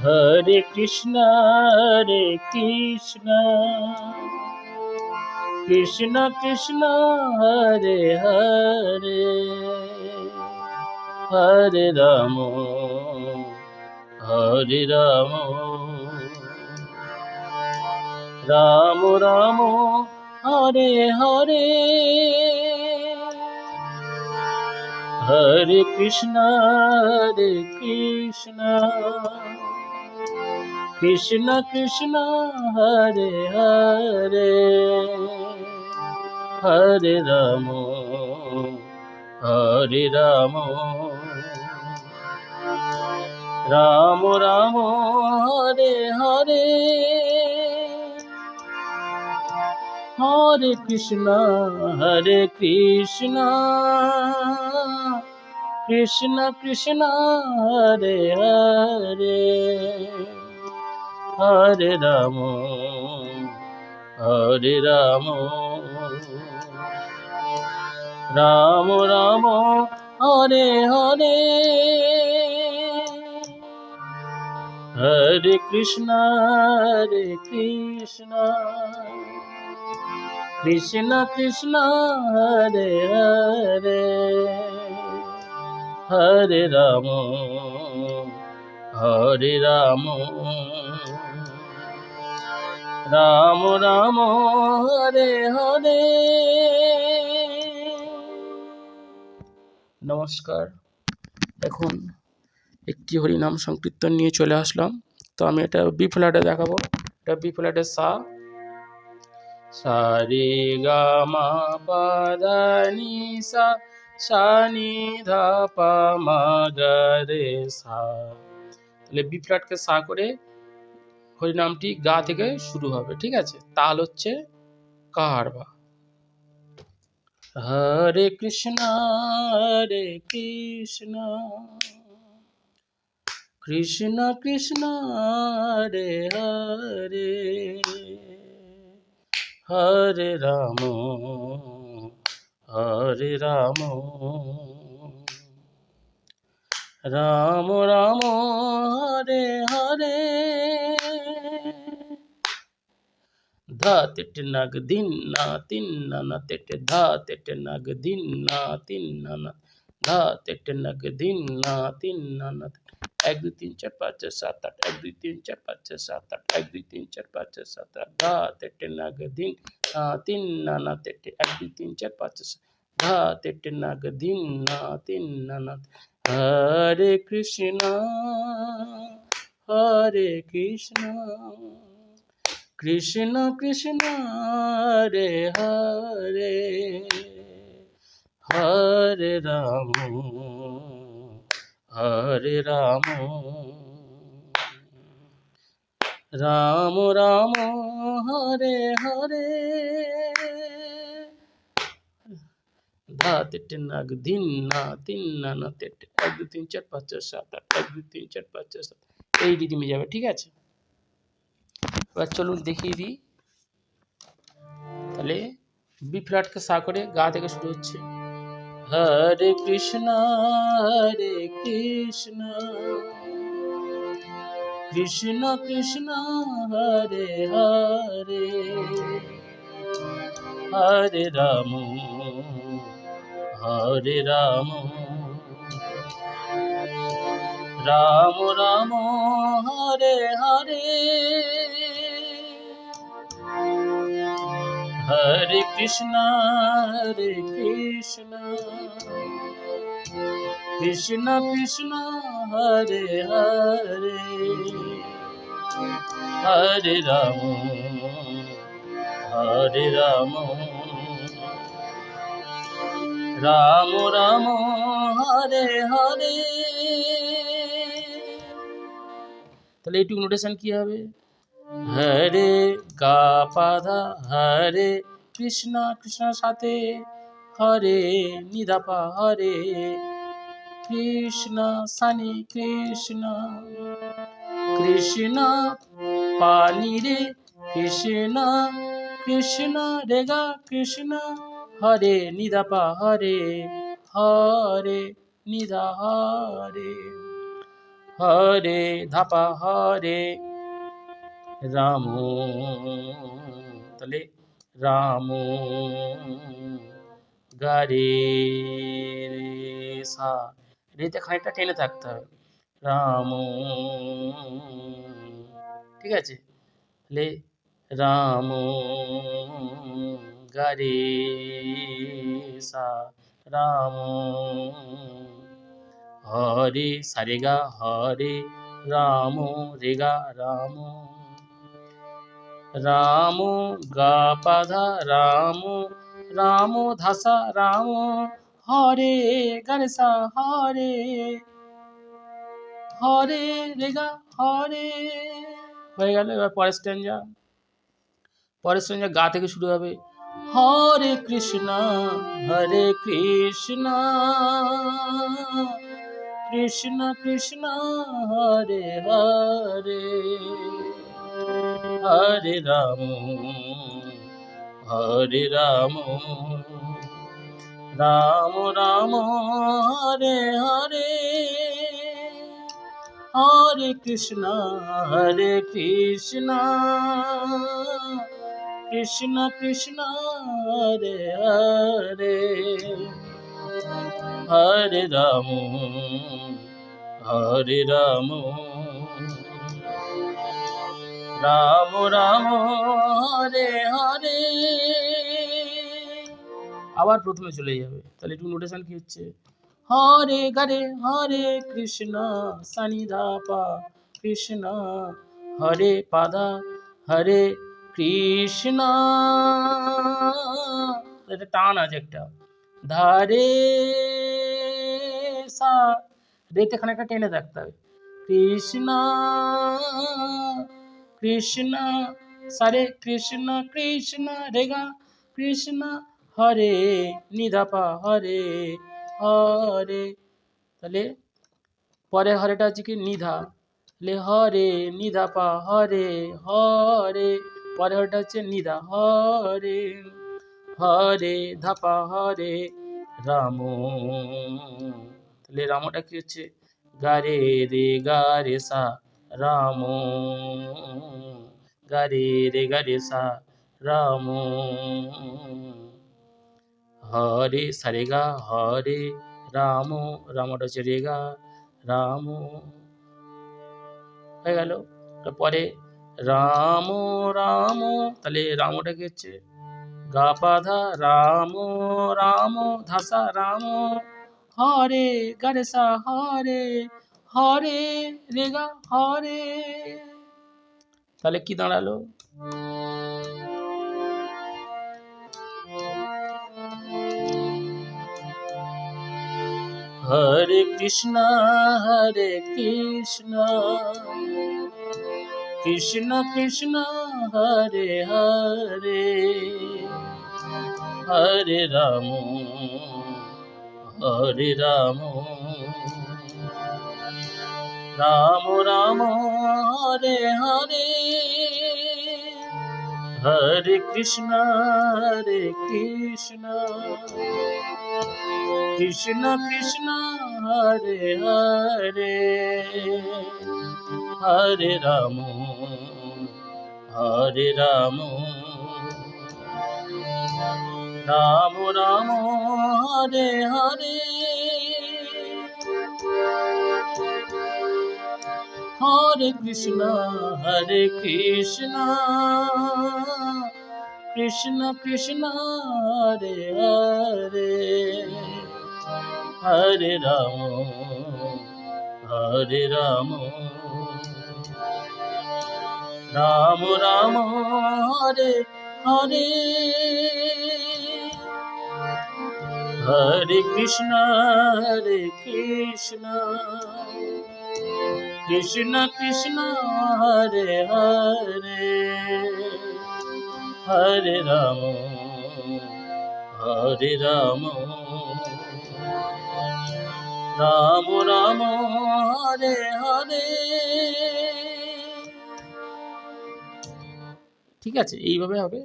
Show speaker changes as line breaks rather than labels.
হরে কৃষ্ণ কৃষ্ণ কৃষ্ণ হরে হরে হরে রাম রাম রাম হরে হরে হরে কৃষ্ণ কৃষ্ণ কৃষ্ণ হরে হরে হরে রাম রাম রাম হরে হরে হরে কৃষ্ণ কৃষ্ণ কৃষ্ণ হরে হরে হরে রাম রাম রাম হরে হরে হরে কৃষ্ণ কৃষ্ণ কৃষ্ণ হরে হরে হরে রাম রাম রাম হরে হরে। নমস্কার, এখন একটি হরিনাম সংকীর্তন নিয়ে চলে আসলাম। তো আমি এটা বি ফ্ল্যাটে দেখাবো। এটা বি ফ্ল্যাটের সা রে গা মা পা ধা নি সা নি ধা পা মা গা রে সা। তাহলে বি ফ্ল্যাটকে সা করে হরিনামটি গা থেকে শুরু হবে, ঠিক আছে? তাল হচ্ছে কাহারবা। হরে কৃষ্ণ কৃষ্ণ কৃষ্ণ হরে হরে হরে রাম রাম রাম হরে হরে धा तिट नग दिन ना तिन ना तिट धा तिट नग दिन ना तिन ना धा तिट नग दिन ना तिन ना 1 2 3 4 5 6 7 8 1 2 3 4 5 6 7 8 1 2 3 4 5 6 7 8 धा तिट नग दिन ना तिन ना तिट 1 2 3 4 5 6 धा तिट नग दिन ना तिन ना। हरे कृष्ण कृष्ण कृष्ण हरे हरे हरे राम राम राम हरे हरे धा तिट नग दिन ना तिन ना तिट 1 2 3 4 5 6 7 8 1 2 3 4 5 6 7 এই রিদিমে যাবে, ঠিক আছে? এবার চলুন দেখিয়ে দিই। তাহলে বি ফ্ল্যাটকে সা করে গা থেকে শুরু হচ্ছে। হরে কৃষ্ণ কৃষ্ণ কৃষ্ণ হরে হরে হরে রাম রাম রাম হরে হরে हरे कृष्ण कृष्ण कृष्ण हरे हरे हरे राम राम राम हरे हरे। তাহলে এইটুকু নোটেশন কি হবে? হরে গা পাধা হরে কৃষ্ণ কৃষ্ণ সাথে হরে নিধাপা হরে কৃষ্ণ সানি কৃষ্ণ কৃষ্ণ পানি রে কৃষ্ণ কৃষ্ণ রেগা কৃষ্ণ হরে নিধাপা হরে হরে নিধা হরে হরে ধাপা হরে রাম, তাহলে রাম গারে সা, রেতে খানিকটা টেনে থাকতে হবে, রাম, ঠিক আছে, তাহলে রাম গারে সা, রাম, হরে সারেগা হরে রাম রেগা রাম, রাম গা পাধা রাম, রাম ধাসা রাম, হরে গণেশা হরে, হরে রেগা হরে, হয়ে গেল। এবার পরের স্ট্যাঞ্জা, পরের স্ট্যাঞ্জা গা থেকে শুরু হবে, হরে কৃষ্ণ কৃষ্ণ কৃষ্ণ হরে হরে, হরে রাম রাম রাম হরে হরে, হরে কৃষ্ণ কৃষ্ণ কৃষ্ণ হরে হরে, হরে রাম রাম রাম হরে হরে। আবার প্রথমে চলে যাবে, তাহলে একটু নোটেশন কি হচ্ছে, হরে গারে হরে কৃষ্ণ সানি ধাপা কৃষ্ণ, হরে পাদা হরে কৃষ্ণ, এটা টান আছে একটা, ধারে সা, রেতে খানিকটা টেনে থাকতে হবে, কৃষ্ণ কৃষ্ণ সারে কৃষ্ণ কৃষ্ণ রেগা কৃষ্ণ, হরে নিধাপা হরে হরে, তাহলে পরে হরেটা হচ্ছে কি নিধা, তাহলে হরে নিধাপা হরে হরে, পরে হরেটা হচ্ছে নিধা, হরে হরে ধাপা হরে রাম, তাহলে রামটা কি হচ্ছে গারে রে গারে সা, রাম গারে রে গারে সা রাম, হরে সারেগা হরে রাম, রামটা হচ্ছে রেগা রাম, হয়ে গেল। তারপরে রাম রাম, তাহলে রামটা কি হচ্ছে গা পাধা রাম রাম ধাসা রাম, হরে গণেশা হরে হরে রেগা হরে, তাহলে কি দাঁড়ালো, হরে কৃষ্ণ কৃষ্ণ কৃষ্ণ হরে হরে, হরে রাম রাম রাম হরে হরে, হরে কৃষ্ণ কৃষ্ণ কৃষ্ণ হরে হরে, হরে রাম রাম রাম হরে হরে, হরে কৃষ্ণ কৃষ্ণ কৃষ্ণ হরে হরে, হরে রাম রাম রাম হরে হরে, হরে কৃষ্ণ কৃষ্ণ কৃষ্ণ হরে হরে, হরে রাম রাম রাম হরে হরে, ঠিক আছে, এইভাবে হবে।